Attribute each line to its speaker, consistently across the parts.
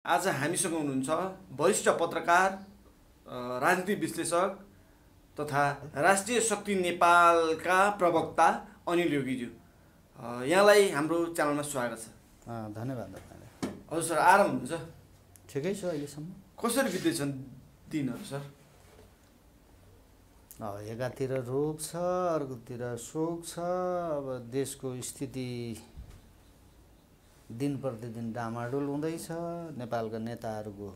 Speaker 1: आज हामीसँग हुनुहुन्छ वरिष्ठ पत्रकार, राजनीतिक विश्लेषक तथा राष्ट्रिय शक्ति नेपालका प्रवक्ता अनिल योगीज्यू। यहाँलाई हाम्रो च्यानलमा स्वागत छ।
Speaker 2: धन्यवाद।
Speaker 1: हजुर सर, आराम हुनुहुन्छ?
Speaker 2: ठिकै छ अहिलेसम्म।
Speaker 1: कसरी बित्दैछन् दिनहरू सर?
Speaker 2: एकातिर रोग छ, अर्कोतिर शोक छ। अब देशको स्थिति दिन प्रतिदिन डामाडोल हुँदैछ। नेपालका नेताहरूको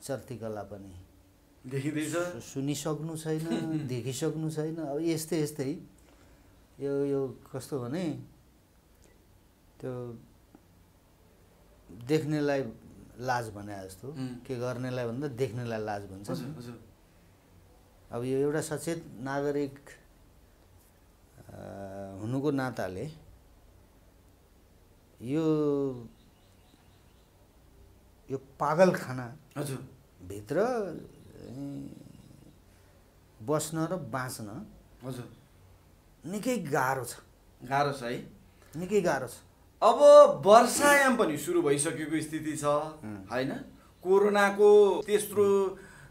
Speaker 2: चर्तीकला पनि
Speaker 1: देखिँदैछ,
Speaker 2: सुनिसक्नु छैन, देखिसक्नु छैन। अब यस्तै यो कस्तो भने त्यो देख्नेलाई लाज भने जस्तो, के गर्नेलाई भन्दा देख्नेलाई लाज भन्छ। अब यो एउटा सचेत नागरिक हुनुको नाताले यो पागलखाना भित्र बस्न र बाँच्न निकै गाह्रो छ।
Speaker 1: गाह्रो छ है,
Speaker 2: निकै गाह्रो छ।
Speaker 1: अब वर्षायाम पनि सुरु भइसकेको स्थिति छ हैन? कोरोनाको तेस्रो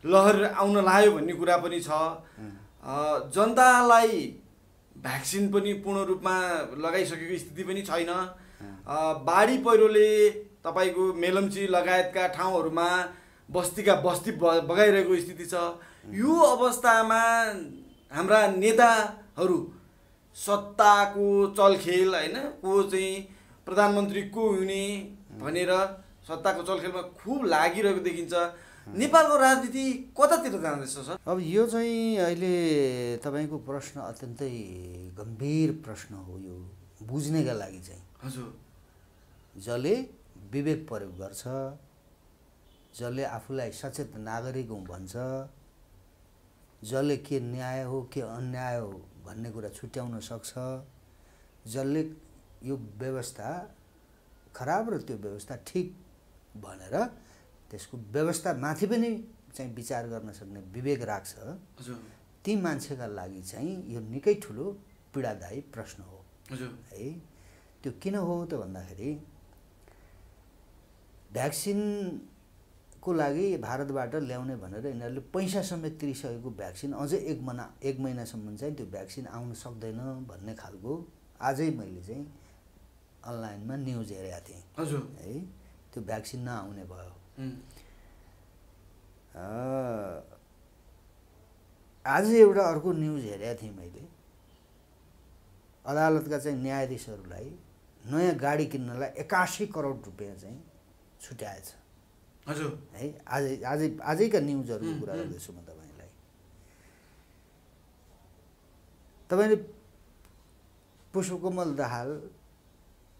Speaker 1: लहर आउन लाग्यो भन्ने कुरा पनि छ। जनतालाई भ्याक्सिन पनि पूर्ण रूपमा लगाइसकेको स्थिति पनि छैन। बाढी पहिरोले तपाईको मेलम्ची लगायतका ठाउँहरूमा बस्तीका बस्ती बगाइरहेको स्थिति छ। यो अवस्थामा हाम्रा नेताहरू सत्ताको चलखेल हैन, को चाहिँ प्रधानमन्त्री को हुने भनेर सत्ताको चलखेलमा खुब लागिरहेको देखिन्छ। नेपालको राजनीति कतातिर जाँदैछ सर?
Speaker 2: अब यो चाहिँ अहिले तपाईको प्रश्न अत्यन्तै गम्भीर प्रश्न हो। यो बुझ्नेका लागि चाहिँ
Speaker 1: हजुर,
Speaker 2: जसले विवेक प्रयोग गर्छ, जसले आफूलाई सचेत नागरिक हुँ भन्छ, जसले के न्याय हो के अन्याय हो भन्ने कुरा छुट्याउन सक्छ, जसले यो व्यवस्था खराब र त्यो व्यवस्था ठिक भनेर त्यसको व्यवस्था माथि पनि चाहिँ विचार गर्न सक्ने विवेक राख्छ, ती मान्छेका लागि चाहिँ यो निकै ठुलो पीडादायी प्रश्न हो है। त्यो किन हो त भन्दाखेरि भ्याक्सिनको लागि भारतबाट ल्याउने भनेर यिनीहरूले पैसा समेत तिरिसकेको भ्याक्सिन अझै एक महिनासम्म चाहिँ त्यो भ्याक्सिन आउन सक्दैन भन्ने खालको आजै मैले चाहिँ अनलाइनमा न्युज हेरेको थिएँ है। त्यो भ्याक्सिन नआउने भयो। आज एउटा अर्को न्युज हेरेको थिएँ मैले। अदालतका चाहिँ न्यायाधीशहरूलाई नयाँ गाडी किन्नलाई 81 करोड रुपियाँ चाहिँ छुट्याएछ।
Speaker 1: हजुर
Speaker 2: है, आजैका न्युजहरूको कुरा गर्दैछु म तपाईँलाई। तपाईँले पुष्पकमल दाहाल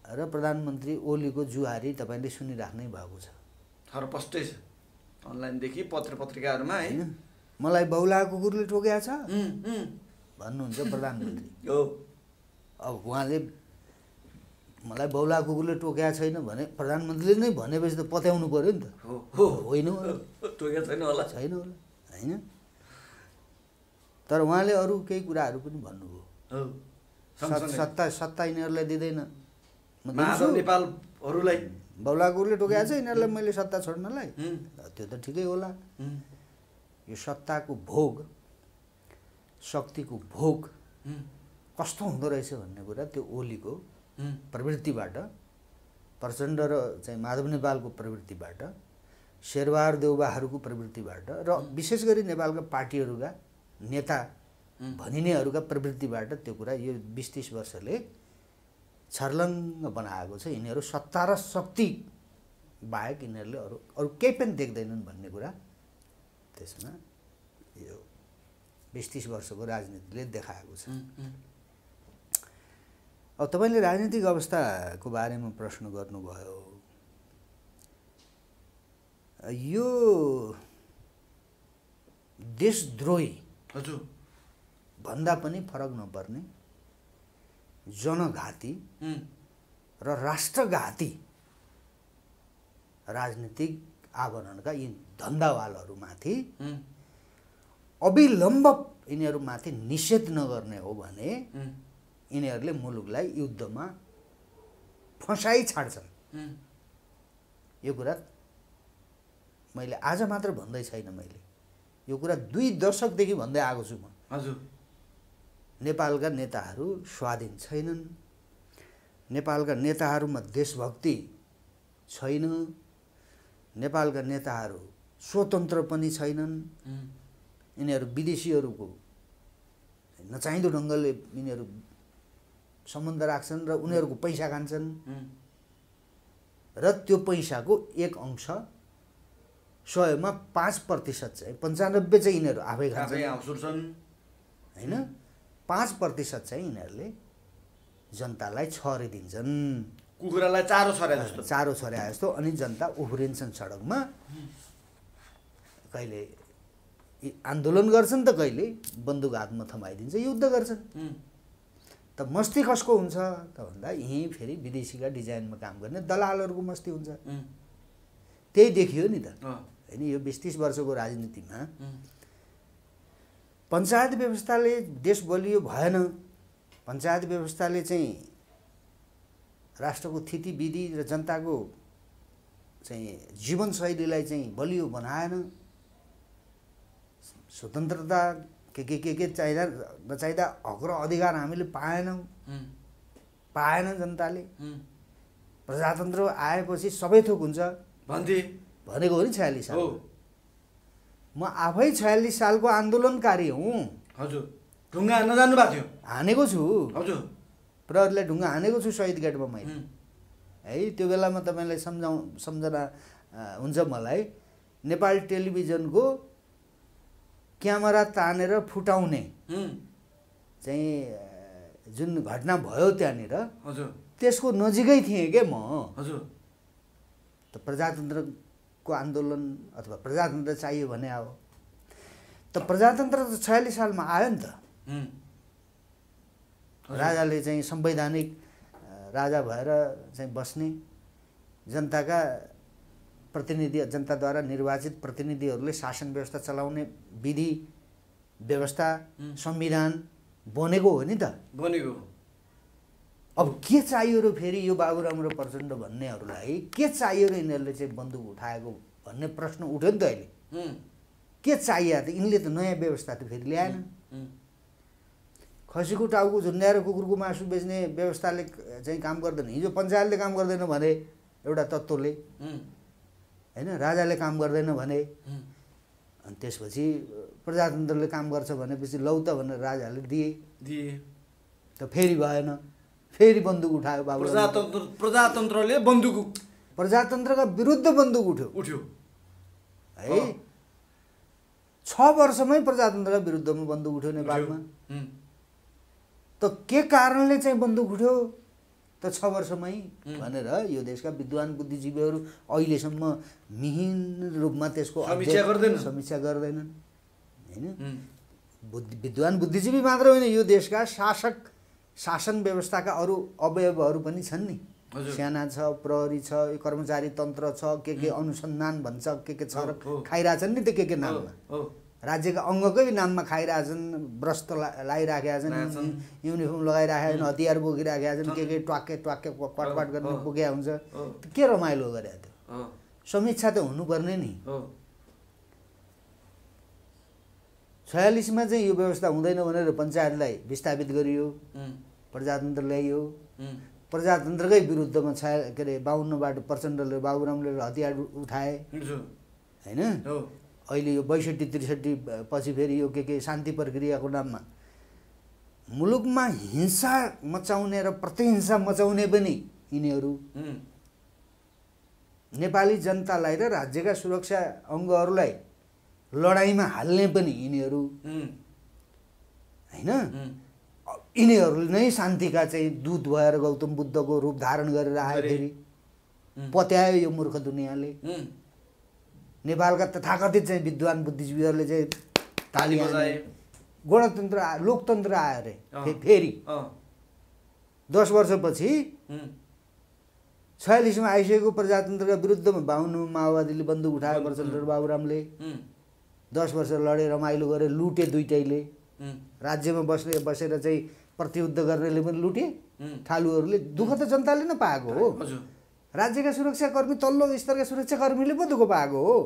Speaker 2: र प्रधानमन्त्री ओलीको जुहारी तपाईँले सुनिराख्नै भएको छ।
Speaker 1: हरपष्टै छ, अनलाइनदेखि पत्रिकाहरूमा हैन।
Speaker 2: मलाई बौला कुकुरले टोकेको छ भन्नुहुन्छ प्रधानमन्त्री। अब उहाँले मलाई बौला कुकुरले टोकेको छैन भने प्रधानमन्त्रीले नै भनेपछि त पत्याउनु पर्यो नि त। होइन
Speaker 1: टोकेको छैन होला
Speaker 2: हैन। तर उहाँले अरू केही कुराहरू पनि भन्नुभयो। सत्ता यिनीहरूलाई दिँदैन,
Speaker 1: नेपालहरूलाई
Speaker 2: बौला कुकुरले टोकेको छ यिनीहरूलाई मैले सत्ता छोड्नलाई। त्यो त ठिकै होला। यो सत्ताको भोग, शक्तिको भोग कस्तो हुँदो रहेछ भन्ने कुरा त्यो ओलीको प्रवृत्तिबाट, प्रचण्ड र चाहिँ माधव नेपालको प्रवृत्तिबाट, शेरबहार देउबाहरूको प्रवृत्तिबाट र विशेष गरी नेपालका पार्टीहरूका नेता भनिनेहरूका प्रवृत्तिबाट त्यो कुरा यो 20-30 वर्षले छर्लङ्ग बनाएको छ। यिनीहरू सत्ता र शक्ति बाहेक यिनीहरूले अरू केही पनि देख्दैनन् भन्ने कुरा त्यसमा यो 20-30 वर्षको राजनीतिले देखाएको छ। अब तपाईँले राजनीतिक अवस्थाको बारेमा प्रश्न गर्नुभयो। यो देशद्रोही भन्दा पनि फरक नपर्ने जनघाती र राष्ट्रघाती राजनीतिक आवरणका यी धन्दावालहरूमाथि अविलम्ब यिनीहरूमाथि निषेध नगर्ने हो भने यिनीहरूले मुलुकलाई युद्धमा फसाइ छाड्छन्। यो कुरा मैले आज मात्र भन्दै छैन, मैले यो कुरा 2 दशकदेखि भन्दै आएको छु म।
Speaker 1: हजुर।
Speaker 2: नेपालका नेताहरू स्वाधीन छैनन्, नेपालका नेताहरूमा देशभक्ति छैन, नेपालका नेताहरू स्वतन्त्र पनि छैनन्। यिनीहरू विदेशीहरूको नचाहिँदो ढङ्गले यिनीहरू सम्बन्ध राख्छन् र उनीहरूको पैसा खान्छन् र त्यो पैसाको एक अंश 100मा 5% चाहिँ 95 चाहिँ यिनीहरू आफै खान्छन् हैन, 5% चाहिँ यिनीहरूले जनतालाई छरिदिन्छन्,
Speaker 1: कुखुरालाई चारो
Speaker 2: छर्या जस्तो। अनि जनता उफ्रिन्छन् सडकमा, कहिले आन्दोलन गर्छन् त कहिले बन्दुक हातमा थमाइदिन्छ, युद्ध गर्छन्। त मस्ती कसको हुन्छ त भन्दा यहीँ फेरि विदेशीका डिजाइनमा काम गर्ने दलालहरूको मस्ती हुन्छ। त्यही देखियो नि त होइन। यो 20-30 वर्षको राजनीतिमा पञ्चायत व्यवस्थाले देश बलियो भएन, पञ्चायत व्यवस्थाले चाहिँ राष्ट्रको स्थितिविधि र जनताको चाहिँ जीवनशैलीलाई चाहिँ बलियो बनाएन। स्वतन्त्रता के चाहिँदा नचाहिँदा हक र अधिकार हामीले पाएन जनताले। प्रजातन्त्र आएपछि सबै थोक हुन्छ भनेको हो नि 46 साल। म आफै 46 सालको आन्दोलनकारी हुँ।
Speaker 1: हजुर। ढुङ्गा हान्न जानु भएको थियो?
Speaker 2: हानेको छु।
Speaker 1: हजुर।
Speaker 2: प्रहरीलाई ढुङ्गा हानेको छु शहीद गेटमा मैले है। त्यो बेलामा तपाईँलाई सम्झना हुन्छ मलाई, नेपाल टेलिभिजनको क्यामेरा तानेर फुटाउने चाहिँ जुन घटना भयो त्यहाँनिर,
Speaker 1: हजुर,
Speaker 2: त्यसको नजिकै थिएँ के म।
Speaker 1: हजुर।
Speaker 2: त प्रजातन्त्रको आन्दोलन अथवा प्रजातन्त्र चाहियो भने अब त प्रजातन्त्र त 46 सालमा आयो नि त। राजाले चाहिँ संवैधानिक राजा भएर चाहिँ बस्ने, जनताका प्रतिनिधि, जनताद्वारा निर्वाचित प्रतिनिधिहरूले शासन व्यवस्था चलाउने विधि व्यवस्था संविधान बनेको हो नि त।
Speaker 1: बनेको।
Speaker 2: अब के चाहियो र फेरि यो बाबुराम र प्रचण्ड भन्नेहरूलाई के चाहियो र यिनीहरूले चाहिँ बन्दुक उठाएको भन्ने प्रश्न उठ्यो नि त अहिले। के चाहियो त? यिनले त नयाँ व्यवस्था त फेरि ल्याएन। खसीको टाउको झुन्ड्याएर कुकुरको मासु बेच्ने व्यवस्थाले चाहिँ काम गर्दैन। हिजो पञ्चायतले काम गर्दैन भने एउटा तत्त्वले होइन, राजाले काम गर्दैन भने, अनि त्यसपछि प्रजातन्त्रले काम गर्छ भनेपछि लौ त भनेर राजाले दिए त फेरि भएन, फेरि बन्दुक उठायो बाबु।
Speaker 1: प्रजातन्त्रले बन्दुक,
Speaker 2: प्रजातन्त्रका विरुद्ध बन्दुक उठ्यो है। 6 वर्षमै प्रजातन्त्रका विरुद्धमा बन्दुक उठ्यो नेपालमा। त के कारणले चाहिँ बन्दुक उठ्यो त 6 वर्षमै भनेर यो देशका विद्वान बुद्धिजीवीहरू अहिलेसम्म मिहिन रूपमा त्यसको समीक्षा गर्दैनन् हैन। विद्वान बुद्धिजीवी मात्र होइन, यो देशका शासन व्यवस्थाका अरू अवयवहरू पनि छन् नि। सेना छ, प्रहरी छ, कर्मचारी तन्त्र छ, के अनुसन्धान भन्छ, के छ खाइरहेछन् नि त के नाममा। राज्यका अङ्गकै नाममा खाइरहेछन्, ब्रस्त लगाइराखेका छन्, युनिफर्म लगाइराखेका छन्, हतियार बोकिराखेका छन्, के ट्वाक्के क्वाट गर्न पुगेका हुन्छ। के रमाइलो गरे त्यो? समीक्षा त हुनुपर्ने नि। 46मा चाहिँ यो व्यवस्था हुँदैन भनेर पञ्चायतलाई विस्थापित गरियो, प्रजातन्त्र ल्याइयो। प्रजातन्त्रकै विरुद्धमा के अरे 52बाट प्रचण्डले बाबुरामले हतियार उठाए होइन। अहिले यो 62-63 पछि फेरि यो के शान्ति प्रक्रियाको नाममा मुलुकमा हिंसा मचाउने र प्रतिहिंसा मचाउने पनि यिनीहरू, नेपाली जनतालाई र राज्यका सुरक्षा अङ्गहरूलाई लडाइँमा हाल्ने पनि यिनीहरू होइन। यिनीहरूले नै शान्तिका चाहिँ दूत भएर गौतम बुद्धको रूप धारण गरेर आए, फेरि पत्यायो यो मूर्ख दुनियाँले। नेपालका तथाकथित चाहिँ विद्वान बुद्धिजीवीहरूले चाहिँ ताली बजाए, गणतन्त्र लोकतन्त्र आयो अरे फेरि 10 वर्षपछि। 46मा आइसकेको प्रजातन्त्रका विरुद्धमा 52 माओवादीले बन्दुक उठायो, प्रचण्ड र बाबुरामले 10 वर्ष लडे, रमाइलो गरे, लुटे दुइटैले। राज्यमा बसेर चाहिँ प्रतियुद्ध गर्नेले पनि लुटे, ठालुहरूले। दुःख त जनताले नै पाएको हो। राज्यका सुरक्षाकर्मी तल्लो स्तरका सुरक्षाकर्मीले पो दुःख पाएको हो,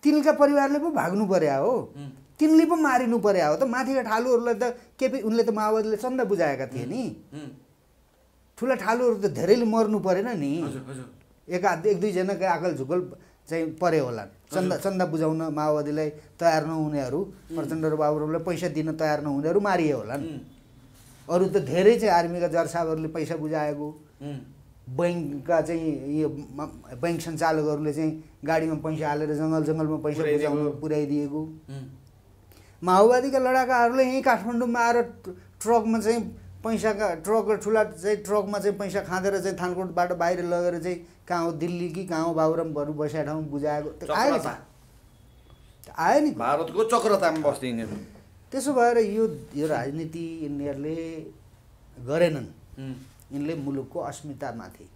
Speaker 2: तिनका परिवारले पो भाग्नु पर्या हो, तिनले पो मारिनु पर्या हो। त माथिका ठालुहरूलाई त उनले त माओवादीले चन्दा बुझाएका थिए नि, ठुला ठालुहरू त धेरैले मर्नु परेन नि, एक दुईजनाकै आकल झुकल चाहिँ परे होला। चन्दा बुझाउन माओवादीलाई तयार नहुनेहरू, प्रचण्ड र बाबुरामलाई पैसा दिन तयार नहुनेहरू मारिए होलान्। अरू त धेरै चाहिँ आर्मीका जरसाबहरूले पैसा बुझाएको, बैङ्कका चाहिँ यो बैङ्क सञ्चालकहरूले चाहिँ गाडीमा पैसा हालेर जङ्गलमा पैसा बुझाउनु पुर्याइदिएको। माओवादीका लडाकाहरूले यहीँ काठमाडौँमा आएर ट्रकमा चाहिँ पैसाका ठुला चाहिँ ट्रकमा चाहिँ पैसा खाँदेर चाहिँ थानकोटबाट बाहिर लगेर चाहिँ कहाँ हो दिल्ली कि कहाँ हो बाबुरामहरू बसेका ठाउँ बुझाएको आयो नि।
Speaker 1: भारतको चक्रतामा बस्थे यिनीहरू।
Speaker 2: त्यसो भएर यो राजनीति यिनीहरूले गरेनन्। यिनले मुलुकको अस्मितामाथि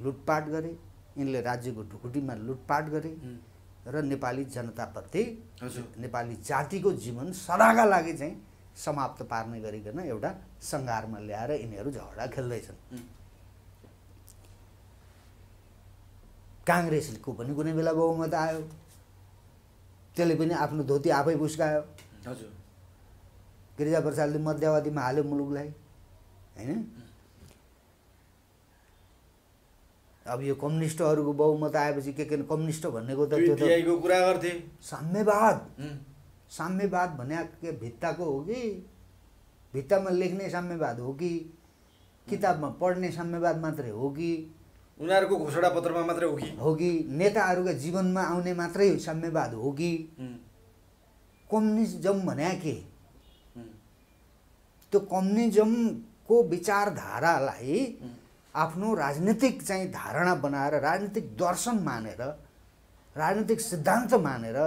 Speaker 2: लुटपाट गरे, यिनले राज्यको ढुकुटीमा लुटपाट गरे र नेपाली जनताप्रति नेपाली जातिको जीवन सदाका लागि चाहिँ समाप्त पार्ने गरिकन एउटा सङ्घारमा ल्याएर यिनीहरू झगडा खेल्दैछन्। काङ्ग्रेसको पनि कुनै बेला बहुमत आयो, त्यसले पनि आफ्नो धोती आफै बुस्कायो। गिरिजाप्रसादले मध्यवादीमा हाल्यो मुलुकलाई, होइन? अब यो कम्युनिस्टहरूको बहुमत आएपछि के कम्युनिस्ट भन्नेको त त्यो
Speaker 1: त कुरा गर्थे
Speaker 2: साम्यवाद भने के भित्ताको हो कि भित्तामा लेख्ने साम्यवाद हो कि किताबमा पढ्ने साम्यवाद मात्रै हो कि
Speaker 1: उनीहरूको घोषणा पत्रमा मात्रै हो कि
Speaker 2: नेताहरूका जीवनमा आउने मात्रै साम्यवाद हो कि कम्युनिजम भने के? त्यो कम्युनिजमको विचारधारालाई आफ्नो राजनीतिक चाहिँ धारणा बनाएर, राजनीतिक दर्शन मानेर, राजनीतिक सिद्धान्त मानेर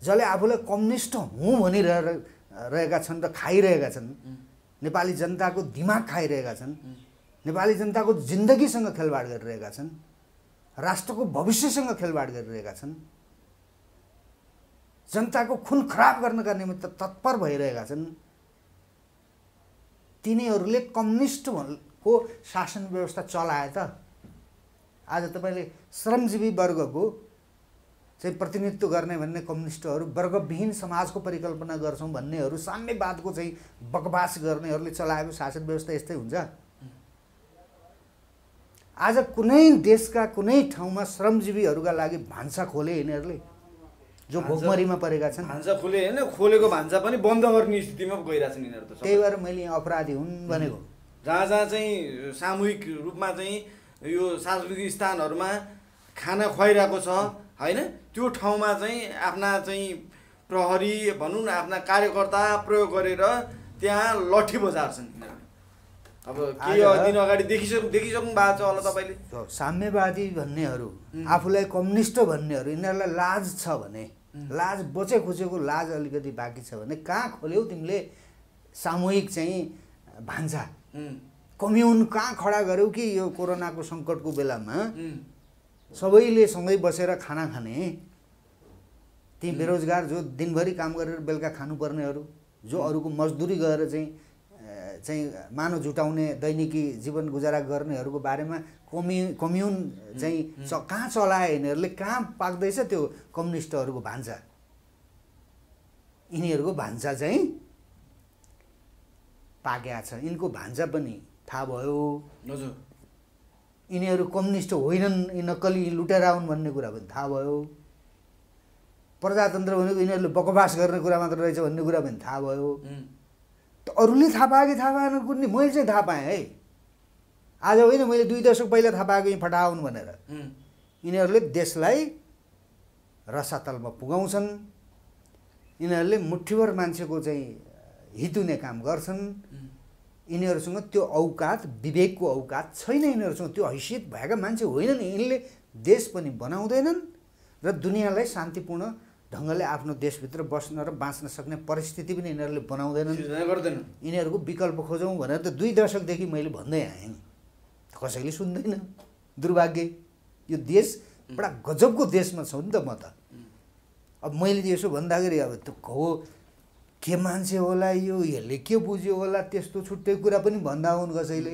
Speaker 2: जसले आफूलाई कम्युनिस्ट हुँ भनिरहेका छन् र खाइरहेका छन्, नेपाली जनताको दिमाग खाइरहेका छन्, नेपाली जनताको जिन्दगीसँग खेलवाड गरिरहेका छन्, राष्ट्रको भविष्यसँग खेलवाड गरिरहेका छन्, जनताको खुन खराब गर्नका निमित्त तत्पर भइरहेका छन्, तिनीहरूले कम्युनिस्टको शासन व्यवस्था चलाए त। आज तपाईँले श्रमजीवी वर्गको चाहिँ प्रतिनिधित्व गर्ने भन्ने कम्युनिस्टहरू, वर्गविहीन समाजको परिकल्पना गर्छौँ भन्नेहरू, साम्यवादको चाहिँ बकवास गर्नेहरूले चलाएको शासन व्यवस्था यस्तै हुन्छ। आज कुनै देशका कुनै ठाउँमा श्रमजीवीहरूका लागि भान्सा खोले यिनीहरूले, जो भोकमरीमा परेका छन्।
Speaker 1: भान्सा खोले होइन, खोलेको भान्सा पनि बन्द गर्ने स्थितिमा गइरहेछन् यिनीहरू त।
Speaker 2: त्यही भएर मैले यहाँ अपराधी हुन् भनेको।
Speaker 1: जहाँ चाहिँ सामूहिक रूपमा चाहिँ यो सार्वजनिक स्थानहरूमा खाना खुवाइरहेको छ होइन, त्यो ठाउँमा चाहिँ आफ्ना चाहिँ प्रहरी भनौँ न, आफ्ना कार्यकर्ता प्रयोग गरेर त्यहाँ लट्ठी बजार्छन् यिनीहरू। अब केही दिन अगाडि देखिसक्नु भएको छ होला तपाईँले।
Speaker 2: साम्यवादी भन्नेहरू, आफूलाई कम्युनिस्ट भन्नेहरू, यिनीहरूलाई लाज छ भने, लाज बचे खुचेको लाज अलिकति बाँकी छ भने कहाँ खोल्यौ तिमीले सामूहिक चाहिँ भान्सा, कम्युन कहाँ खडा गर्यौ कि यो कोरोनाको सङ्कटको बेलामा सबैले सँगै बसेर खाना खाने, ती बेरोजगार जो दिनभरि काम गरेर बेलुका खानुपर्नेहरू, जो अरूको मजदुरी गरेर चाहिँ मानव जुटाउने दैनिकी जीवन गुजारा गर्नेहरूको बारेमा कम्युन चाहिँ कहाँ चलाए यिनीहरूले, कहाँ पाक्दैछ त्यो कम्युनिस्टहरूको भान्सा। यिनीहरूको भान्सा चाहिँ पाकेको छ, यिनको भान्सा पनि थाहा भयो। यिनीहरू कम्युनिस्ट होइनन्, यी नक्कली लुटेरा हुन् भन्ने कुरा पनि थाहा भयो। प्रजातन्त्र भनेको यिनीहरूले बकवास गर्ने कुरा मात्र रहेछ भन्ने कुरा पनि थाहा भयो। त अरूले थाहा पाए कि थाहा पाएन कुनै, मैले चाहिँ थाहा पाएँ है। आज होइन, मैले 2 दशक पहिला थाहा पाएको यहीँ फटाउन् भनेर। यिनीहरूले देशलाई रसातलमा पुगाउँछन्, यिनीहरूले मुठ्ठीभर मान्छेको चाहिँ हित हुने काम गर्छन्। यिनीहरूसँग त्यो औकात, विवेकको औकात छैन, यिनीहरूसँग त्यो हैसियत भएका मान्छे होइनन्। यिनले देश पनि बनाउँदैनन् र दुनियाँलाई शान्तिपूर्ण ढङ्गले आफ्नो देशभित्र बस्न र बाँच्न सक्ने परिस्थिति पनि यिनीहरूले बनाउँदैनन्,
Speaker 1: गर्दैनन्।
Speaker 2: यिनीहरूको विकल्प खोजौँ भनेर त 2 दशकदेखि मैले भन्दै आएँ, कसैले सुन्दैन। दुर्भाग्य, यो देश बडा गजबको देशमा छु नि त म त। अब मैले यसो भन्दाखेरि अब त्यो हो के मान्छे होला यो, यसले के बुझ्यो होला, त्यस्तो छुट्टै कुरा पनि भन्दा हुन् कसैले।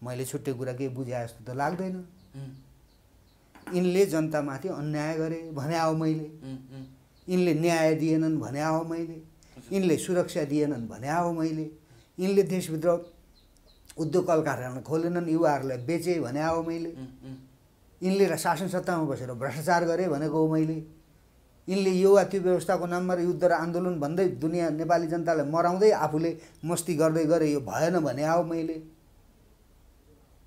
Speaker 2: मैले छुट्टै कुरा केही बुझे जस्तो त लाग्दैन। यिनले जनतामाथि अन्याय गरे भने हो मैले, यिनले न्याय दिएनन् भने हो मैले, यिनले सुरक्षा दिएनन् भने हो मैले, यिनले देशभित्र उद्योग कल कारखाना खोलेनन्, युवाहरूलाई बेचे भने हो मैले, यिनले शासन सत्तामा बसेर भ्रष्टाचार गरे भनेको हो मैले, यिनले यो वा त्यो व्यवस्थाको नाममा युद्ध र आन्दोलन भन्दै दुनियाँ नेपाली जनतालाई मराउँदै आफूले मस्ती गर्दै गरे यो भएन भने हो मैले,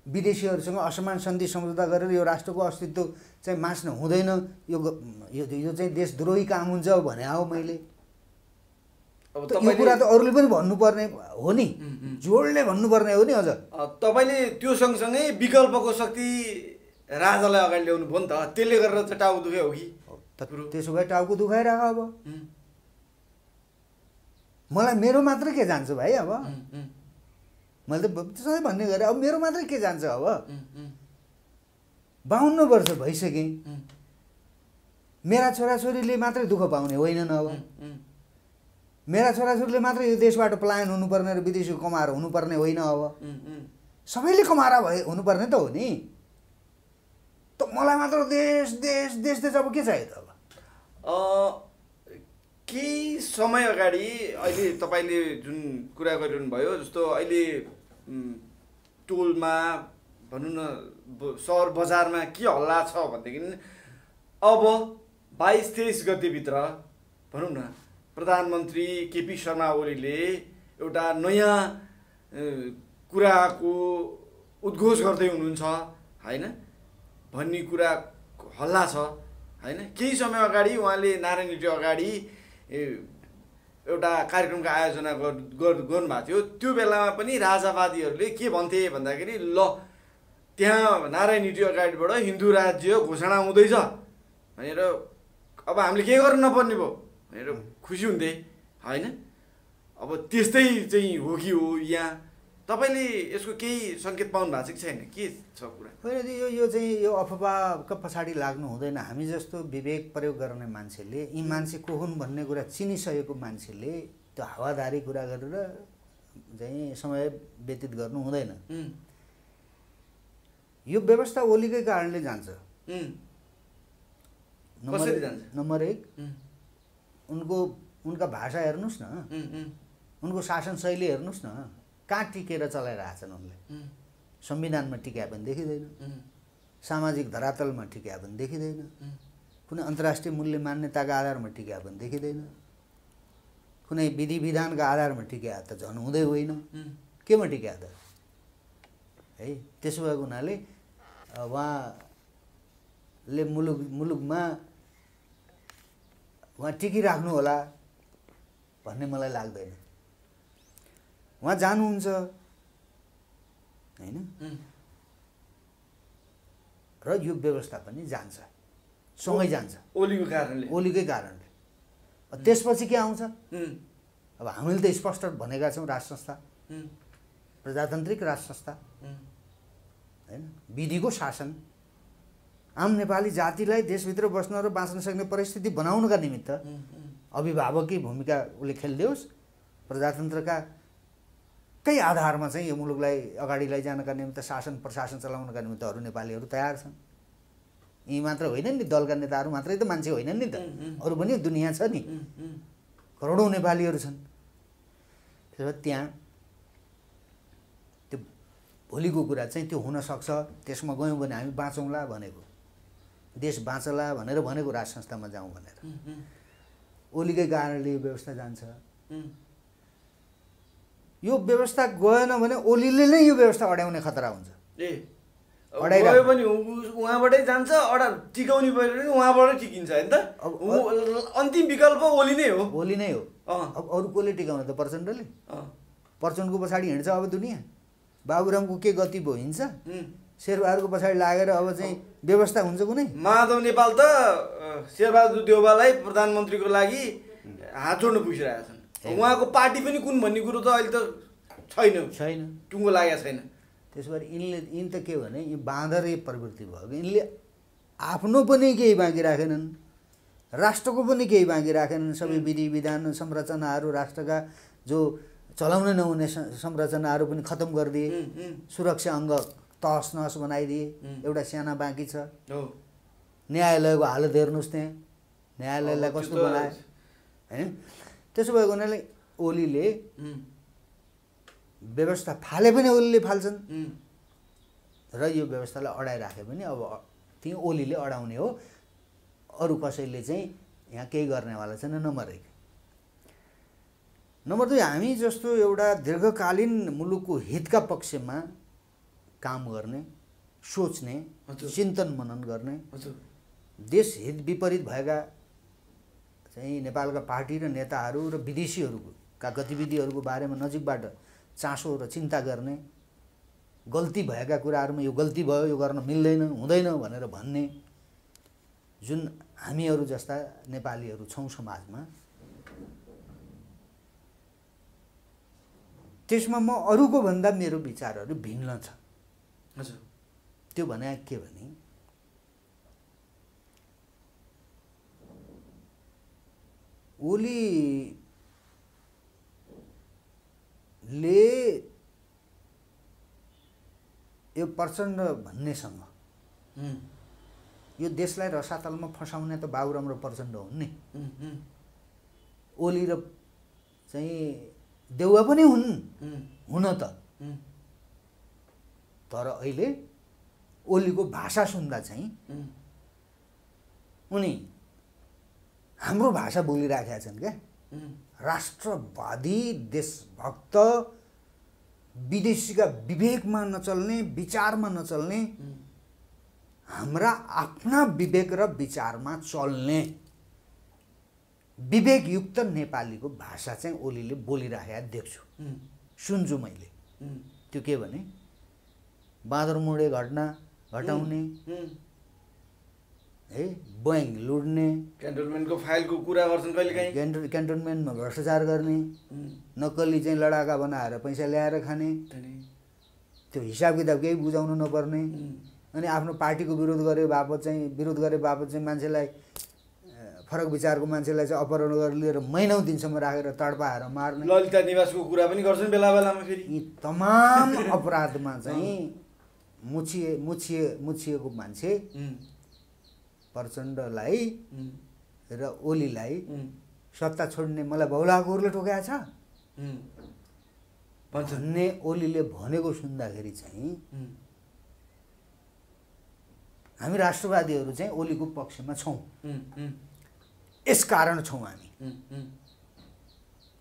Speaker 2: विदेशीहरूसँग असमान सन्धि सम्झौता गरेर यो राष्ट्रको अस्तित्व चाहिँ मास्न हुँदैन, यो चाहिँ देशद्रोही काम हुन्छ भने हो मैले। यो कुरा त अरूले पनि भन्नुपर्ने हो नि, जोडले भन्नुपर्ने हो नि। अझ
Speaker 1: तपाईँले त्यो सँगसँगै विकल्पको शक्ति राजालाई अगाडि ल्याउनु भयो नि त, त्यसले गरेर चाहिँ टाउको दुखे हो कि?
Speaker 2: त्यसो भए टाउको दुखाइराख। अब मलाई मेरो मात्र के जान्छ भाइ? अब मैले त सधैँ भन्ने गरेँ, अब मेरो मात्रै के जान्छ? अब 52 वर्ष भइसकेँ, मेरा छोराछोरीले मात्रै दुःख पाउने होइनन्। अब मेरा छोराछोरीले मात्रै यो देशबाट पलायन हुनुपर्ने र विदेशी कमाएर हुनुपर्ने होइन। अब सबैले कमाएर भए हुनुपर्ने त हो नि। त मलाई मात्र देश देश देश देश अब के चाहियो त?
Speaker 1: अब केही समय अगाडि अहिले तपाईँले जुन कुरा गरिरहनु भयो, जस्तो अहिले टोलमा भनौँ न सहर बजारमा के हल्ला छ भनेदेखि अब 22-23 गतेभित्र भनौँ न प्रधानमन्त्री केपी शर्मा ओलीले एउटा नयाँ कुराको उद्घोष गर्दै हुनुहुन्छ होइन भन्ने कुरा हल्ला छ होइन। केही समय अगाडि उहाँले नारायण रेड्डी अगाडि एउटा कार्यक्रमको आयोजना गर्नुभएको थियो। त्यो बेलामा पनि राजावादीहरूले के भन्थे भन्दाखेरि ल त्यहाँ नारायण रेड्डी अगाडिबाट हिन्दू राज्य घोषणा हुँदैछ भनेर अब हामीले के गर्नु नपर्ने भयो भनेर खुसी हुन्थे होइन। अब त्यस्तै चाहिँ हो कि हो यहाँ? तपाईँले यसको केही सङ्केत पाउनु भएको छ कि छैन? के छ कुरा?
Speaker 2: होइन, यो चाहिँ यो अफवाहका पछाडि लाग्नु हुँदैन। हामी जस्तो विवेक प्रयोग गर्ने मान्छेले, यी मान्छे को हुन् भन्ने कुरा चिनिसकेको मान्छेले त्यो हावादारी कुरा गरेर चाहिँ समय व्यतीत गर्नु हुँदैन। यो व्यवस्था ओलीकै कारणले जान्छ। नम्बर 1 उनका भाषा हेर्नुहोस् न, उनको शासन शैली हेर्नुहोस् न, कहाँ टिकेर चलाइरहेछन् उनले। संविधानमा टिकाए पनि देखिँदैन, सामाजिक धरातलमा टिकाए पनि देखिँदैन, कुनै अन्तर्राष्ट्रिय मूल्य मान्यताका आधारमा टिकाए पनि देखिँदैन, कुनै विधि विधानका आधारमा टिकाए त झन् हुँदै होइन। केमा टिकाए त है? त्यसो भएको हुनाले उहाँले मुलुकमा उहाँ टिकिराख्नु होला भन्ने मलाई लाग्दैन। उहाँ जानुहुन्छ होइन, र यो व्यवस्था पनि जान्छ, सँगै जान्छ ओलीकै कारणले। त्यसपछि के आउँछ? अब हामीले त स्पष्ट भनेका छौँ, राज संस्था प्रजातान्त्रिक राज संस्था होइन, विधिको शासन, आम नेपाली जातिलाई देशभित्र बस्न र बाँच्न सक्ने परिस्थिति बनाउनका निमित्त अभिभावकी भूमिका उसले खेलिदियोस्। प्रजातन्त्रका कै आधारमा चाहिँ यो मुलुकलाई अगाडि लैजानका निमित्त शासन प्रशासन चलाउनका निमित्त अरू नेपालीहरू तयार छन्। यी मात्र होइनन् नि, दलका नेताहरू मात्रै त मान्छे होइनन् नि त, अरू पनि दुनियाँ छ नि, करोडौँ नेपालीहरू छन्। त्यसो भए त्यहाँ त्यो भोलिको कुरा चाहिँ त्यो हुनसक्छ। त्यसमा गयौँ भने हामी बाँचौँला भनेको, देश बाँचला भनेर भनेको राज संस्थामा जाउँ भनेर। ओलीकै कारणले यो व्यवस्था जान्छ। यो व्यवस्था गएन भने ओलीले नै यो व्यवस्था अड्याउने खतरा हुन्छ।
Speaker 1: गयो पनि उहाँबाटै जान्छ, टिकाउने पऱ्यो भने उहाँबाटै टिकिन्छ होइन त। अन्तिम विकल्प ओली नै हो।
Speaker 2: ओली नै हो। अब अरू कसले टिकाउने त? प्रचण्डले। प्रचण्डको पछाडि हिँड्छ अब दुनियाँ। बाबुरामको के गति भयो? हिँड्छ। शेरबहादुरको पछाडि लागेर अब चाहिँ व्यवस्था हुन्छ कुनै?
Speaker 1: माधव नेपाल त शेरबहादुर देउवालाई प्रधानमन्त्रीको लागि हात जोड्न पुगिरहेका छन्। उहाँको पार्टी पनि कुन भन्ने कुरो त अहिले त छैन, टुङ्गो लागेको छैन।
Speaker 2: त्यसो भए यिन त के भने यो बाँदरे प्रवृत्ति भयो। यिनले आफ्नो पनि केही बाँकी राखेनन्, राष्ट्रको पनि केही बाँकी राखेनन्। सबै विधि विधान संरचनाहरू, राष्ट्रका जो चलाउनै नहुने संरचनाहरू पनि खत्तम गरिदिए, सुरक्षा अङ्ग तहस नहस बनाइदिए, एउटा साना बाँकी छ। न्यायालयको हालत हेर्नुहोस्, त्यहाँ न्यायालयलाई कस्तो बनायो होइन। त्यसो भएको हुनाले ओलीले व्यवस्था फाले पनि ओलीले फाल्छन् र यो व्यवस्थालाई अडाइराखे पनि अब त्यही ओलीले अडाउने हो, अरू कसैले चाहिँ यहाँ केही गर्नेवाला छैन। नम्बर 1। नम्बर 2, हामी जस्तो एउटा दीर्घकालीन मुलुकको हितका पक्षमा काम गर्ने, सोच्ने, चिन्तन मनन गर्ने, देश हित विपरीत भएका चाहिँ नेपालका पार्टी र नेताहरू र विदेशीहरूका गतिविधिहरूको बारेमा नजिकबाट चासो र चिन्ता गर्ने, गल्ती भएका कुराहरूमा यो गल्ती भयो, यो गर्न मिल्दैन, हुँदैन भनेर भन्ने जुन हामीहरू जस्ता नेपालीहरू छौँ समाजमा, त्यसमा म अरूको भन्दा मेरो विचारहरू भिन्न छ।
Speaker 1: हजुर।
Speaker 2: त्यो भने के भने ओलीले यो प्रचण्ड भन्नेसँग यो देशलाई रसातलमा फसाउने त बाबुराम र प्रचण्ड हुन् नि। ओली र चाहिँ देउवा पनि हुन् हुन त, तर अहिले ओलीको भाषा सुन्दा चाहिँ उनी हाम्रो भाषा बोलिराखेका छन् क्या। राष्ट्रवादी, देशभक्त, विदेशीका विवेकमा नचल्ने, विचारमा नचल्ने, हाम्रा आफ्ना विवेक र विचारमा चल्ने विवेकयुक्त नेपालीको भाषा चाहिँ ओलीले बोलिराखेका देख्छु, सुन्छु मैले। त्यो के भने बाँदरमुडे घटना घटाउने है, बोइङ लुड्ने,
Speaker 1: क्यान्टोनमेन्टको फाइलको कुरा गर्छन् कहिलेकाहीँ,
Speaker 2: क्यान्टोनमेन्टमा भ्रष्टाचार गर्ने, नक्कली चाहिँ लडाका बनाएर पैसा ल्याएर खाने, त्यो हिसाब किताब केही बुझाउनु नपर्ने, अनि आफ्नो पार्टीको विरोध गरे बापत चाहिँ मान्छेलाई, फरक विचारको मान्छेलाई चाहिँ अपहरण गरेर लिएर महिनौँ दिनसम्म राखेर तडपाएर मार्ने,
Speaker 1: ललिता निवासको कुरा पनि गर्छन् बेला बेलामा। फेरि
Speaker 2: यी तमाम अपराधमा चाहिँ मुछिएको मान्छे प्रचण्डलाई र ओलीलाई सत्ता छोड्ने मलाई बहुलाकोहरूले ठोकाएको छ भन्ने ओलीले भनेको सुन्दाखेरि चाहिँ हामी राष्ट्रवादीहरू चाहिँ ओलीको पक्षमा छौँ। यस कारण छौँ हामी,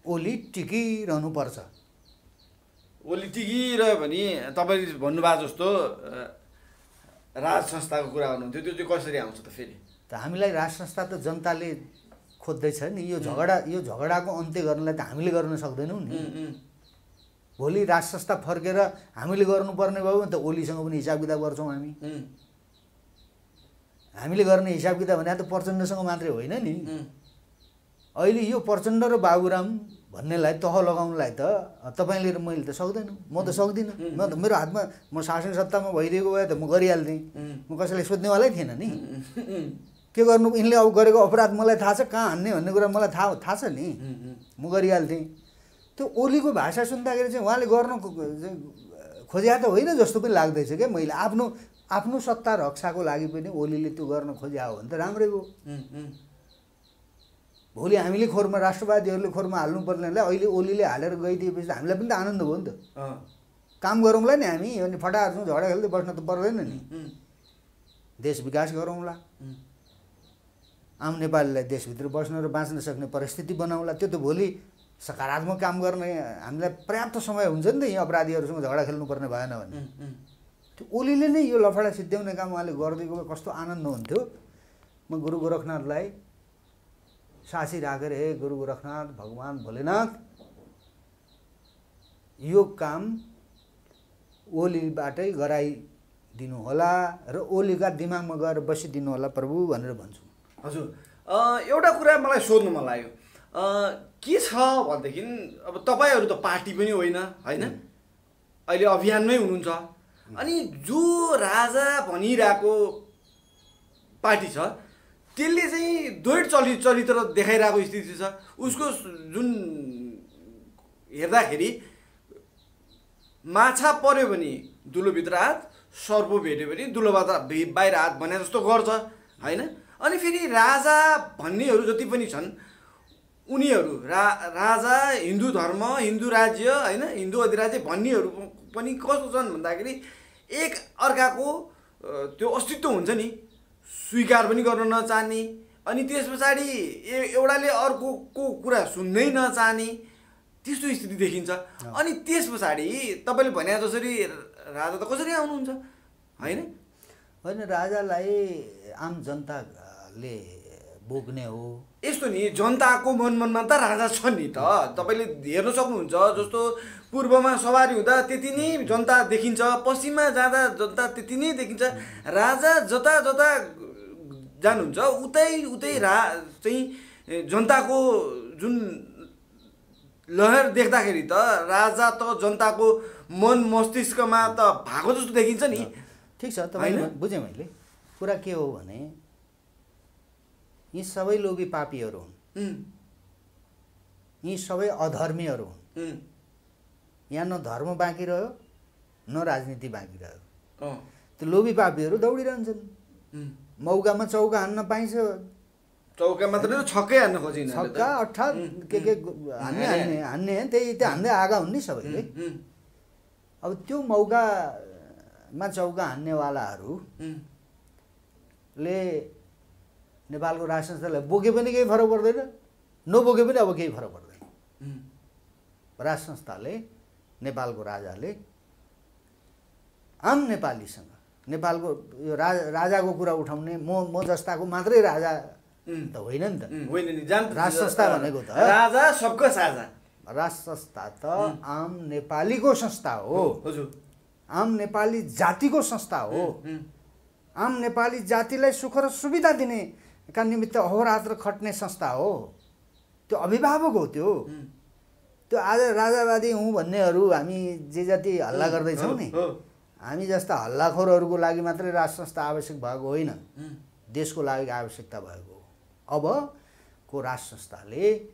Speaker 2: ओली टिकिरहनुपर्छ।
Speaker 1: ओली टिकिरह्यो भने तपाईँले भन्नुभएको जस्तो राज संस्थाको कुरा गर्नुहुन्थ्यो, त्यो चाहिँ कसरी आउँछ त फेरि?
Speaker 2: त हामीलाई राज संस्था त जनताले खोज्दैछ नि। यो झगडाको अन्त्य गर्नलाई त हामीले गर्न सक्दैनौँ नि। भोलि राज संस्था फर्केर हामीले गर्नुपर्ने भयो भने त ओलीसँग पनि हिसाब किताब गर्छौँ हामी। हामीले गर्ने हिसाब किताब भने त प्रचण्डसँग मात्रै होइन नि। अहिले यो प्रचण्ड र बाबुराम भन्नेलाई तह लगाउनलाई त तपाईँले र मैले त सक्दैनौँ, म त सक्दिनँ। म त मेरो हातमा, म शासन सत्तामा भइदिएको भए त म गरिहाल्थेँ, म कसैलाई सोध्नेवालै थिएन नि। के गर्नु, यिनले अब गरेको अपराध मलाई थाहा छ, कहाँ हान्ने भन्ने कुरा मलाई थाहा छ नि, म गरिहाल्थेँ। त्यो ओलीको भाषा सुन्दाखेरि चाहिँ उहाँले गर्न खोज्या त होइन जस्तो पनि लाग्दैछ क्या मैले। आफ्नो सत्ता रक्षाको लागि पनि ओलीले त्यो गर्न खोज्या हो भने त राम्रै हो। भोलि हामीले खोरमा, राष्ट्रवादीहरूले खोरमा हाल्नुपर्नेलाई अहिले ओलीले हालेर गइदिएपछि हामीलाई पनि त आनन्द भयो नि त। काम गरौँला नि हामी, अनि फटाहरूसँग झगडा खेल्दै बस्न त पर्दैन नि। देश विकास गरौँला, आम नेपालीलाई देशभित्र बस्न र बाँच्न सक्ने परिस्थिति बनाउँला। त्यो त भोलि सकारात्मक काम गर्ने हामीलाई पर्याप्त समय हुन्छ नि त, यी अपराधीहरूसँग झगडा खेल्नुपर्ने भएन भने। त्यो ओलीले नै यो लफडा सिद्ध्याउने काम उहाँले गरिदिएको भए कस्तो आनन्द हुन्थ्यो। म गुरु गोरखनाथलाई साक्षी राखेर, हे गुरु गोरखनाथ, भगवान् भोलेनाथ, यो काम ओलीबाटै गराइदिनु होला र ओलीका दिमागमा गएर बसिदिनु होला प्रभु भनेर भन्छु।
Speaker 1: हजुर, एउटा कुरा मलाई सोध्नु मन लाग्यो, के छ भनेदेखि अब तपाईँहरू त पार्टी पनि होइन, अहिले अभियानमै हुनुहुन्छ, अनि जो राजा भनिरहेको पार्टी छ त्यसले चाहिँ द्वैत चरित्र देखाइरहेको स्थिति छ। उसको जुन हेर्दाखेरि माछा पर्यो भने दुलोभित्र हात, सर्प भेट्यो भने दुलोबाट बाहिर हात भने जस्तो गर्छ होइन। अनि फेरि राजा भन्नेहरू जति पनि छन् उनीहरू राजा, हिन्दू धर्म, हिन्दू राज्य होइन, हिन्दू अधिराज्य भन्नेहरू पनि कस्तो छन् भन्दाखेरि एक अर्काको त्यो अस्तित्व हुन्छ नि स्वीकार पनि गर्न नचाहने, अनि त्यस पछाडि एउटाले अर्कोको कुरा सुन्नै नचाहने त्यस्तो स्थिति देखिन्छ। अनि त्यस पछाडि तपाईँले भने जसरी राजा त कसरी आउनुहुन्छ होइन?
Speaker 2: होइन, राजालाई आम जनताले भोग्ने हो।
Speaker 1: यस्तो नि जनताको मनमा त राजा छ नि त, तपाईँले हेर्न सक्नुहुन्छ। जस्तो पूर्वमा सवारी हुँदा त्यति नै जनता देखिन्छ, पश्चिममा जाँदा जनता त्यति नै देखिन्छ। राजा जता जता जानुहुन्छ उतै चाहिँ जनताको जुन लहर देख्दाखेरि त राजा त जनताको मन मस्तिष्कमा त भएको जस्तो देखिन्छ नि।
Speaker 2: ठिक छ, तपाईँ बुझेँ मैले। कुरा के हो भने यी सबै लोभी पापीहरू हुन्, यी सबै अधर्मीहरू हुन्। यहाँ न धर्म बाँकी रह्यो न राजनीति बाँकी रह्यो। त्यो लोभी पापीहरू दौडिरहन्छन्। मौकामा चौका हान्न पाइन्छ,
Speaker 1: चौका मात्र छक्कै हान्न खोजिन्छ,
Speaker 2: छक्का अठा के हान्ने त्यही हान्दै आएका हुन् नि सबैले। अब त्यो मौकामा चौका हान्नेवालाहरूले नेपालको राज संस्थालाई बोके पनि केही फरक पर्दैन, नबोके पनि अब केही फरक पर्दैन। राज संस्थाले, नेपालको राजाले आम नेपालीसँग, नेपालको यो राजाको कुरा उठाउने म जस्ताको मात्रै राजा त होइन नि त।
Speaker 1: होइन नि,
Speaker 2: राज संस्था भनेको त
Speaker 1: राजा सबको साझा।
Speaker 2: राज संस्था त आम नेपालीको संस्था हो।
Speaker 1: हजुर,
Speaker 2: आम नेपाली जातिको संस्था हो। आम नेपाली जातिलाई सुख र सुविधा दिने का निमित्त अहोरात्र खट्ने संस्था हो। त्यो अभिभावक हो। त्यो आज राजावादी हुँ भन्नेहरू हामी जे जति हल्ला गर्दैछौँ नि, हामी जस्ता हल्लाखोरहरूको लागि मात्रै राज संस्था आवश्यक भएको होइन, देशको लागि आवश्यकता भएको हो। अबको राज संस्थाले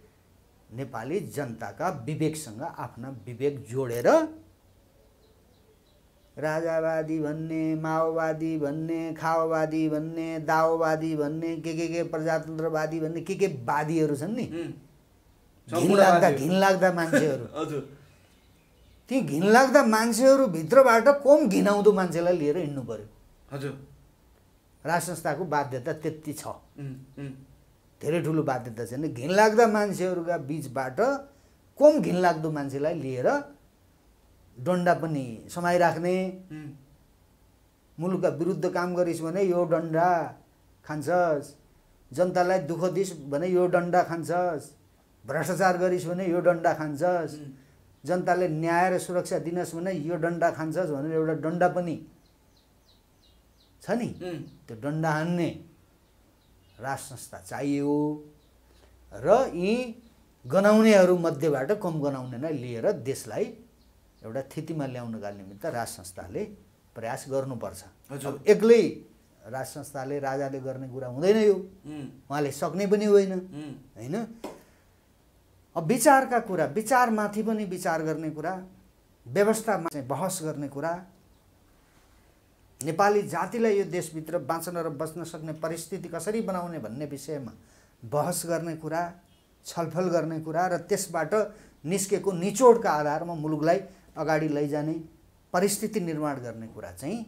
Speaker 2: नेपाली जनताका विवेकसँग आफ्ना विवेक जोडेर राजावादी भन्ने, माओवादी भन्ने, खाओवादी भन्ने, दाओवादी भन्ने, के प्रजातन्त्रवादी भन्ने के वादीहरू छन् नि, घिनलाग्दा मान्छेहरू।
Speaker 1: हजुर,
Speaker 2: ती घिनलाग्दा मान्छेहरू भित्रबाट कम घिनाउँदो मान्छेलाई लिएर हिँड्नु पर्यो।
Speaker 1: हजुर,
Speaker 2: राज संस्थाको बाध्यता त्यति छ, धेरै ठुलो बाध्यता छैन। घिनलाग्दा मान्छेहरूका बिचबाट कम घिनलाग्दो मान्छेलाई लिएर डन्डा पनि समाइराख्ने, मुलुकका विरुद्ध काम गरिस् भने यो डन्डा खान्छस्, जनतालाई दुःख दिस् भने यो डन्डा खान्छस्, भ्रष्टाचार गरिस् भने यो डन्डा खान्छस्, जनताले न्याय र सुरक्षा दिनस् भने यो डन्डा खान्छस् भनेर एउटा डन्डा पनि छ नि। त्यो डन्डा हान्ने राज संस्था चाहियो र यी गनाउनेहरू मध्येबाट कम गनाउनेलाई लिएर देशलाई एउटा स्थितिमा ल्याउनका निमित्त राज संस्थाले प्रयास गर्नुपर्छ। अब एक्लै राज संस्थाले, राजाले गर्ने कुरा हुँदैन यो, उहाँले सक्ने पनि होइन होइन। अब विचारका कुरा, विचारमाथि पनि विचार गर्ने कुरा, व्यवस्थामा चाहिँ बहस गर्ने कुरा, नेपाली जातिलाई यो देशभित्र बाँच्न र बच्न सक्ने परिस्थिति कसरी बनाउने भन्ने विषयमा बहस गर्ने कुरा, छलफल गर्ने कुरा र त्यसबाट निस्केको निचोडका आधारमा मुलुकलाई अगाडि लैजाने परिस्थिति निर्माण गर्ने कुरा चाहिँ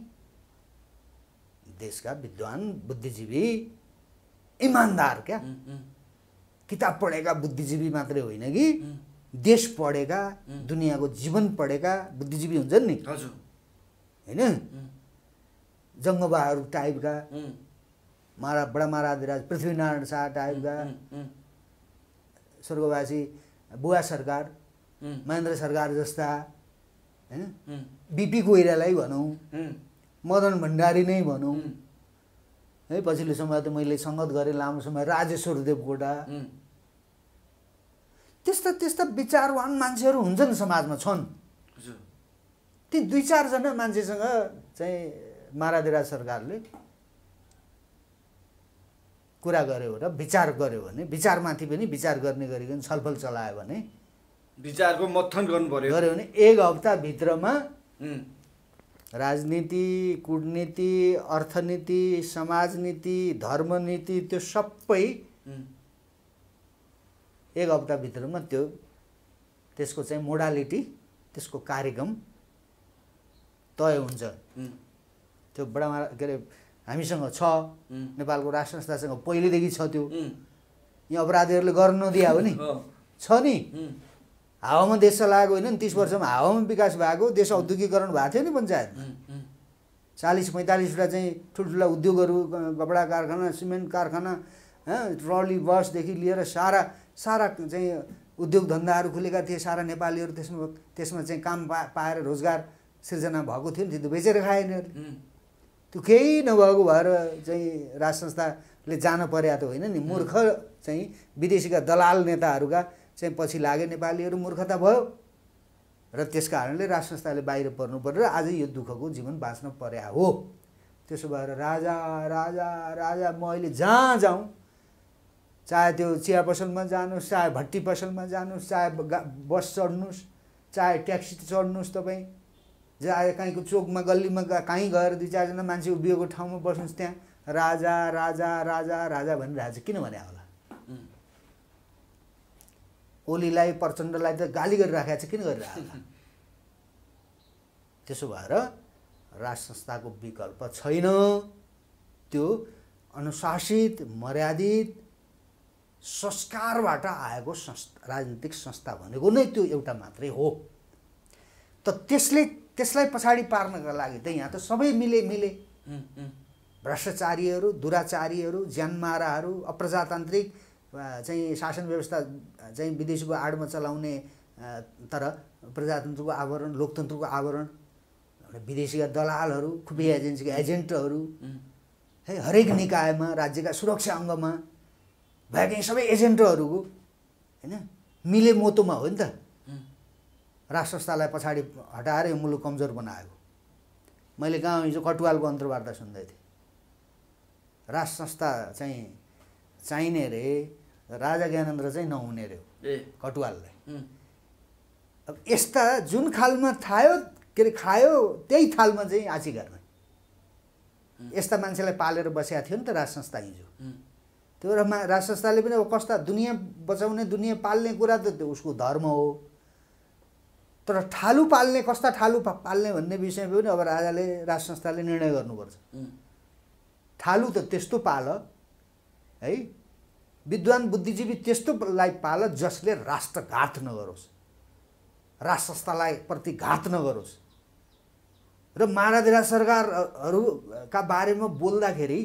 Speaker 2: देशका विद्वान, बुद्धिजीवी, इमान्दार, क्या किताब पढेका बुद्धिजीवी मात्रै होइन कि देश पढेका, दुनियाँको जीवन पढेका बुद्धिजीवी हुन्छन् नि होइन। जङ्गबहादुर टाइपका, बडा महाराज पृथ्वीनारायण शाह टाइपका, स्वर्गवासी बुवा सरकार, महेन्द्र सरकार जस्ता होइन, बिपी कोइरालाई भनौँ, मदन भण्डारी नै भनौँ है, पछिल्लो समय त मैले सङ्गत गरेँ लामो समय राजेश्वर देवकोटा, त्यस्ता त्यस्ता विचारवान मान्छेहरू हुन्छन् समाजमा, छन्। ती 2-4 जना मान्छेसँग चाहिँ महाराज सरकारले कुरा गर्यो र विचार गर्यो भने, विचारमाथि पनि विचार गर्ने गरिकन छलफल चलायो भने
Speaker 1: विचारको मथन गर्नु पर्यो
Speaker 2: गऱ्यो भने 1 हप्ताभित्रमा
Speaker 1: उम्,
Speaker 2: राजनीति, कूटनीति, अर्थनीति, समाजनीति, धर्मनीति त्यो सबै
Speaker 1: उम्,
Speaker 2: 1 हप्ताभित्रमा त्यसको चाहिँ मोडालिटी, त्यसको कार्यक्रम तय हुन्छ। त्यो बडा के अरे हामीसँग छ, नेपालको राष्ट्र संस्थासँग पहिलेदेखि छ। त्यो यहाँ अपराधीहरूले गर्न नदिए हो नि, छ नि। हावामा देश चलाएको होइन नि, 30 वर्षमा हावामा विकास भएको, देश औद्योगिकरण भएको थियो नि पञ्चायतमा। 40-45वटा चाहिँ ठुल्ठुला उद्योगहरू, कपडा कारखाना, सिमेन्ट कारखाना, ट्रली बसदेखि लिएर सारा चाहिँ उद्योग धन्दाहरू खुलेका थिए। सारा नेपालीहरू त्यसमा चाहिँ काम पाएर रोजगार सिर्जना भएको थियो नि। त्यो बेचेर खाए यिनीहरूले। त्यो केही नभएको भएर चाहिँ राज संस्थाले जान पर्या त होइन नि। मूर्ख चाहिँ विदेशीका दलाल नेताहरूका चाहिँ पछि लागे नेपालीहरू, मूर्खता भयो र त्यस कारणले राज संस्थाले बाहिर पर्नु पर्यो र आज यो दुःखको जीवन बाँच्न पर्या हो। त्यसो भएर राजा राजा राजा म अहिले जहाँ जाउँ, चाहे त्यो चिया पसलमा जानुहोस्, चाहे भट्टी पसलमा जानुहोस्, चाहे बस चढ्नुहोस्, चाहे ट्याक्सी चढ्नुहोस्, तपाईँ चाहे कहीँको चोकमा गल्लीमा कहीँ गएर 2-4 जना मान्छे उभिएको ठाउँमा बस्नुहोस्, त्यहाँ राजा राजा राजा राजा भनिरहेको छ। किन भने होला? ओलीलाई, प्रचण्डलाई त गाली गरिराखेको छ, किन गरिरहेको होला? त्यसो भएर राज संस्थाको विकल्प छैन। त्यो अनुशासित, मर्यादित, संस्कारबाट आएको राजनीतिक संस्था भनेको नै त्यो एउटा मात्रै हो। त त्यसलाई पछाडि पार्नका लागि त यहाँ त सबै मिले भ्रष्टाचारीहरू, दुराचारीहरू, ज्यानमाराहरू, अप्रजातान्त्रिक चाहिँ शासन व्यवस्था चाहिँ विदेशीको आडमा चलाउने तर प्रजातन्त्रको आवरण, लोकतन्त्रको आवरण, विदेशीका दलालहरू, खुफिया एजेन्सीका एजेन्टहरू, है हरेक निकायमा, राज्यका सुरक्षा अङ्गमा भएका सबै एजेन्टहरूको होइन मिले मोतोमा हो नि त राज संस्थालाई पछाडि हटाएर यो मुलुक कमजोर बनाएको। मैले गाउँ हिजो कटुवालको अन्तर्वार्ता सुन्दै थिएँ। राज संस्था चाहिँ चाहिने रे, राजा ज्ञानेन्द्र चाहिँ नहुने रे कटुवाललाई। अब यस्ता जुन खालमा खायो त्यही थालमा चाहिँ आँची गर्ने यस्ता मान्छेलाई पालेर बसेका थियो नि त राज संस्था हिजो। त्यो राज संस्थाले पनि अब कस्ता दुनियाँ बचाउने, दुनियाँ पाल्ने कुरा त त्यो उसको धर्म हो। तर ठालु पाल्ने, कस्ता ठालु पाल्ने भन्ने विषयमा पनि अब राज संस्थाले निर्णय गर्नुपर्छ। ठालु त त्यस्तो पाल है, विद्वान बुद्धिजीवी त्यस्तोलाई पाल जसले राष्ट्रघात नगरोस्, राज संस्थालाई प्रति घात नगरोस्। र महाराजा सरकारहरूका बारेमा बोल्दाखेरि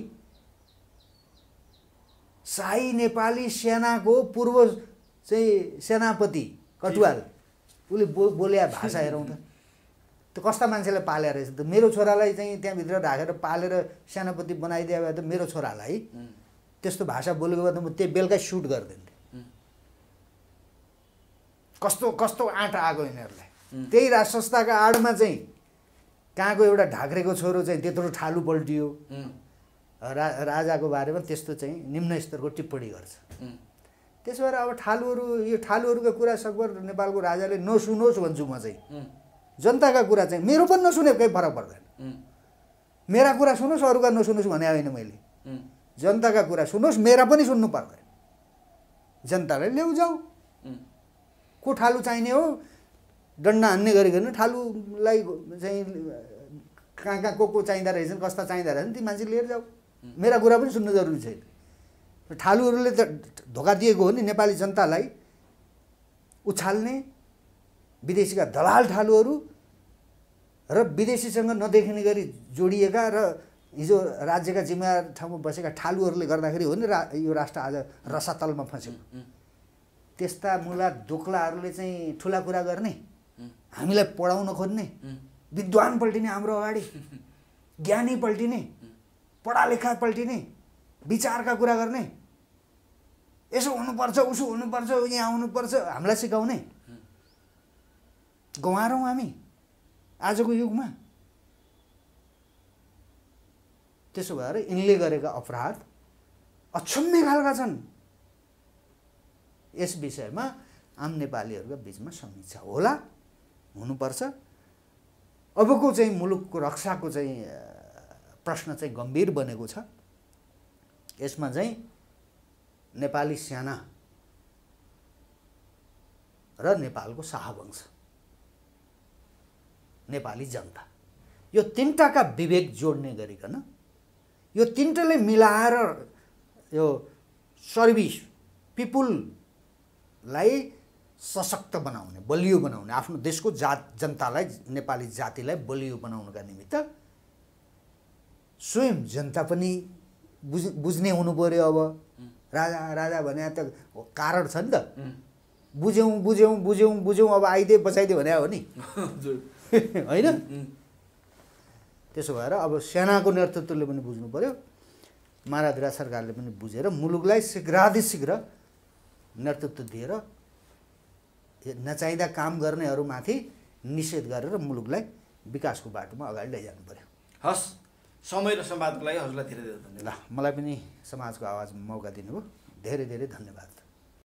Speaker 2: शाही नेपाली सेनाको पूर्व चाहिँ सेनापति कटुवाल उसले बोले भाषा हेरौँ त, त्यो कस्ता मान्छेलाई पालेर रहेछ त। मेरो छोरालाई चाहिँ त्यहाँभित्र राखेर पालेर सेनापति बनाइदिए भए त मेरो छोरालाई त्यस्तो भाषा बोलेको भए त म त्यही बेलुकै सुट गरिदिन्थेँ। कस्तो कस्तो आँटा आएको यिनीहरूलाई। त्यही राज संस्थाका आडमा चाहिँ कहाँको एउटा ढाक्रेको छोरो चाहिँ त्यत्रो ठालु पल्टियो, राजाको बारेमा त्यस्तो चाहिँ निम्न स्तरको टिप्पणी गर्छ। त्यसो भएर अब यो ठालुहरूका कुरा सकभर नेपालको राजाले नसुनोस् भन्छु म चाहिँ। जनताका कुरा चाहिँ मेरो पनि नसुने केही फरक पर्दैन। मेरा कुरा सुनोस्, अरूका नसुनोस् भने होइन मैले। जनताका कुरा सुनोस्, मेरा पनि सुन्नु पर्दैन। जनतालाई ल्याउ जाऊ, को ठालु चाहिने हो डन्डा हान्ने गरिकन ठालुलाई चाहिँ कहाँ को चाहिँदो रहेछन्, कस्ता चाहिँदो रहेछन् ती मान्छे लिएर जाऊ। मेरा कुरा पनि सुन्नु जरुरी छैन। ठालुहरूले त धोका दिएको हो नि नेपाली जनतालाई। उछाल्ने विदेशीका दलाल ठालुहरू र विदेशीसँग नदेखिने गरी जोडिएका र हिजो राज्यका जिम्मेवार ठाउँमा बसेका ठालुहरूले गर्दाखेरि हो नि यो राष्ट्र आज रसातलमा फँसेको। त्यस्ता मुला दोक्लाहरूले चाहिँ ठुला कुरा गर्ने, हामीलाई पढाउन खोज्ने, विद्वान पल्टिने हाम्रो अगाडि, ज्ञानी पल्टिने, पढालेखा पल्टिने, विचारका कुरा गर्ने, यसो हुनुपर्छ, उसो हुनुपर्छ, यहाँ आउनुपर्छ, हामीलाई सिकाउने गवारौँ हामी आजको युगमा। त्यसो भएर यिनले गरेका अपराध अक्षम्य खालका छन्। यस विषयमा आम नेपालीहरूका बिचमा समीक्षा होला, हुनुपर्छ। अबको चाहिँ मुलुकको रक्षाको चाहिँ प्रश्न चाहिँ गम्भीर बनेको छ। यसमा चाहिँ नेपाली सेना र नेपालको शाहवंश, नेपाली जनता, यो तीनटाका विवेक जोड्ने गरिकन, यो तीनटाले मिलाएर यो सर्भिस पिपुललाई सशक्त बनाउने, बलियो बनाउने, आफ्नो देशको जनतालाई, नेपाली जातिलाई बलियो बनाउनका निमित्त स्वयं जनता पनि बुझ्ने हुनु पर्यो। अब राजा राजा भने त कारण छ नि त, बुझ्यौँ बुझ्यौँ बुझ्यौँ बुझ्यौँ अब आइदे बचाइदियो भने हो नि, होइन? त्यसो भएर अब सेनाको नेतृत्वले पनि बुझ्नु पर्यो, माराधिरा सरकारले पनि बुझेर मुलुकलाई शीघ्रातिशीघ्र नेतृत्व दिएर नचाहिँदा काम गर्नेहरूमाथि निषेध गरेर मुलुकलाई विकासको बाटोमा अगाडि लैजानु पर्यो।
Speaker 1: हस्, समय र संवादको लागि हजुरलाई धेरै धेरै धन्यवाद।
Speaker 2: ल, मलाई पनि समाजको आवाजमा मौका दिनुभयो, धेरै धेरै धन्यवाद।